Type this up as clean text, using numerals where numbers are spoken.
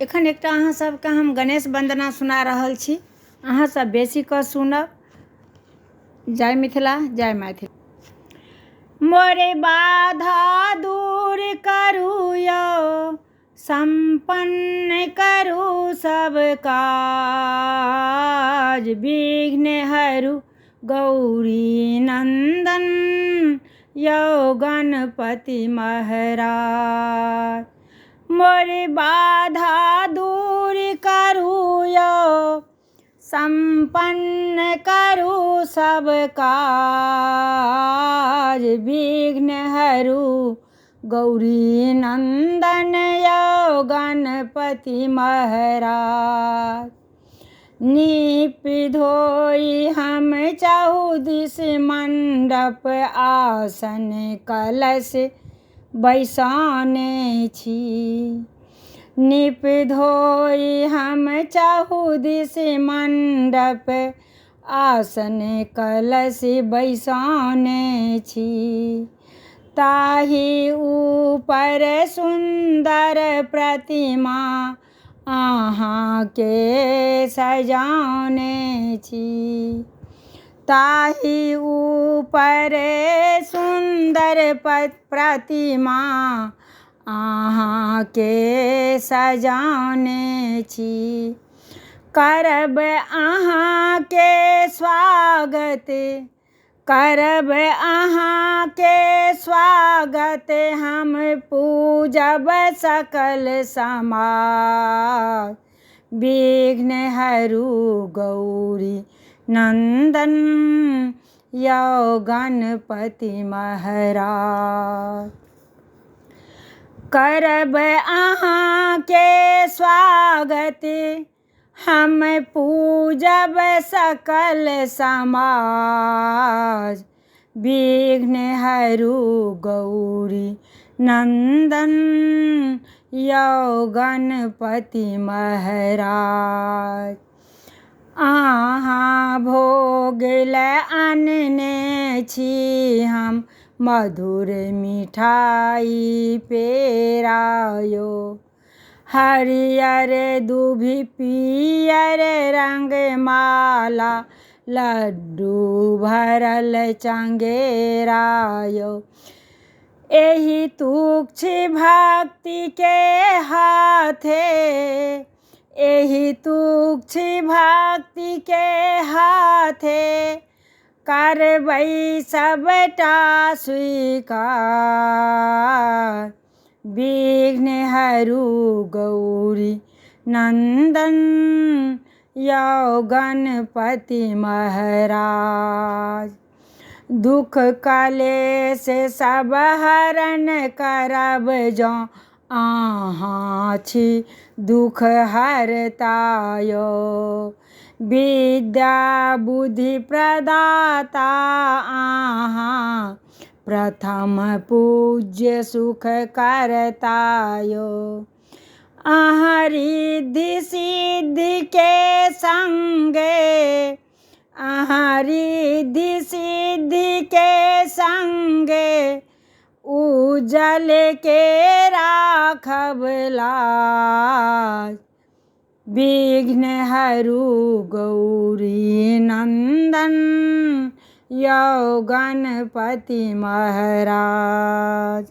एखन एकटा अहाँ सबके हम गणेश वंदना सुना रहल छी। अहाँ सब बेसी कऽ सुनब। जय मिथिला, जय मैथिली। मोरे बाधा दूर करू यौ, संपन्न करू सब काज, विघ्न हरु गौरी नंदन यौ गणपति महाराज। मोरे बाधा दूर करू यौ, संपन्न करू सब काज, विघ्न हरु गौरी नंदन यौ गणपति महाराज। नीप धोई हम चहुदिस मंडप आसन कलश बैसाने छी। नीप धोई हम चहुदिस मंडप आसन कलश बैसाने छी। ताहि ऊपर सुंदर प्रतिमा अहाँ के सजाने छी। ताहि ऊपर सुंदर प्रतिमा अहाँ के सजाने छी। करब अहाँ के स्वागत, करब अहाँ के स्वागत, हम पूजब सकल समाज, विघ्न हरु गौरी नंदन यौ गणपति महाराज। करब अहाँ के स्वागत, हम पूजब सकल समाज, विघ्न हरु गौरी नंदन यौ गणपति महाराज। अहाँ भोग लय आनने छी हम मधुर मिठाई पेड़ा यौ। हरियर दूभि पियर रंग माला, लड्डू भरल चंगेरा यौ। एहि तुच्छ भक्ति के हाथे, एहि तुच्छ भक्ति के हाथे, करबै सबटा स्वीकार, विघ्न हरु गौरी नंदन यौ गणपति महाराज। दुख कलेश सब हरण करब जँ अहाँ छी दुख हरता यौ। विद्या बुद्धि प्रदाता अहाँ, प्रथम पूज्य सुख करता यौ। अहाँ रिद्धि सिद्धि के संगे, अहाँ रिद्धि सिद्धि के संगे, उज्जल के राखब लाज, विघ्न हरु गौरी नंदन यौ गणपति महाराज।